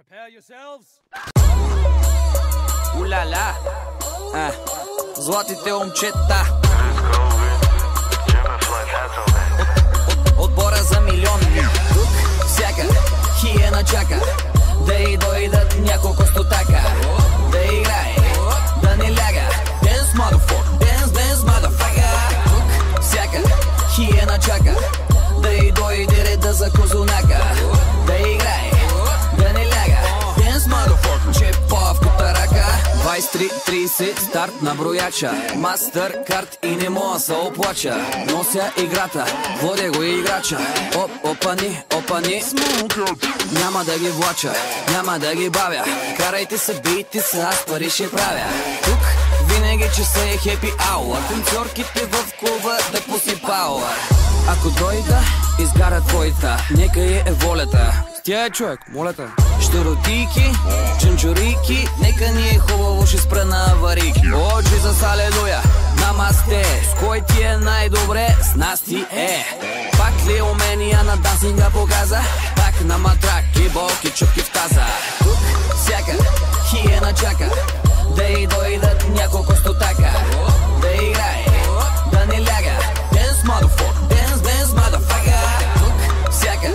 Prepare yourselves. Уляля, златите момчета. Отбора за милиони. Всяка хиена чака да й дойдат няколко стотака. Да играе, да не ляга. Dance motherfucker, dance motherfucker. Всяка хиена чака да й дойде реда за козунака. Да играе, да не ляга. Dance motherfucker, чепа в кутарака. 23:30 старт на брояча. Мастеркард и не мога се оплача. Нося играта, водя го играча. Опани, няма да ги влача, няма да ги бавя. Карайте се, бийте се, аз пари ще правя. Тук винаги че се е хепи ауър. Танцорките в клуба да пусни пауър. Ако дойда, изгара твоята, нека е волята. С тя е човек, моля те. Щуротики, чунчурики, нека ни е хубаво, ще спра на аварийки. О, Джизъс, алелуя, намасте. С кой ти е най-добре? С нас ти е. Пак ли умения на дансинга показа? Пак на матраки, болки, чупки в таза. Тук всяка хиена чака да й дойдат няколко стотака. Да играе, да не ляга. Dance motherfucker, dance motherfucker. Тук всяка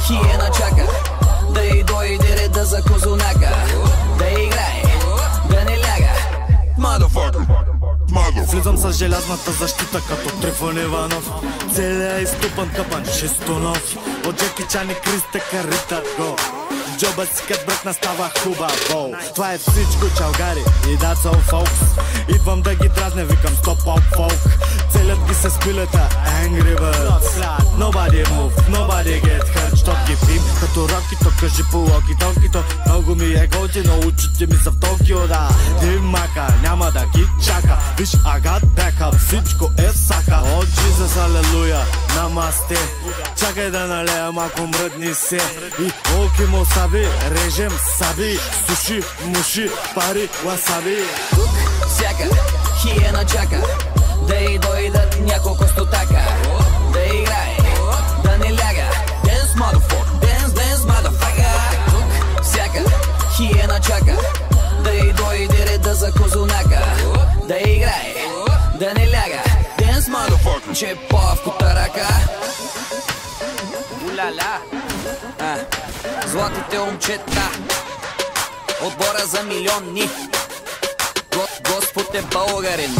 хиена чака да й дойде реда за козунака. Да играе, да не ляга. Motherfucker. Влизам с желязната защита като Трифон Иванов. Целия изтупан капан, шестонов. От Джеки Чан и Криста Карита го. Джоба си кът бръкна става хубаво. Това е всичко, чалгари, и that's all folks. Идвам да ги дразня, викам стоп оп фолк. Целят ги с пилета, Angry Birds. Nobody move, nobody get hurt. Щот ги пим, като рокито, кажи по локи-токито. Много ми е готино, учите ми са в Токио, да. Димака, няма да ги чака. Виж, I got backup, всичко е сака. О, Джизъс, алелуя, намасте. Чакай да налея малко мръдни се. И окимо саби, режем саби. Суши, муши, пари, васаби. Тук всяка хиена чака да й дойдат няколко стотака. Да играе, да не ляга. Dance motherfucker, dance motherfucker. Тук всяка хиена чака да й дойде реда за козунака. Да играе, да не ляга. Dance motherfucker, чепа в кутарака. Уляля, златите момчета. Отбора за милиони. Господ е българин.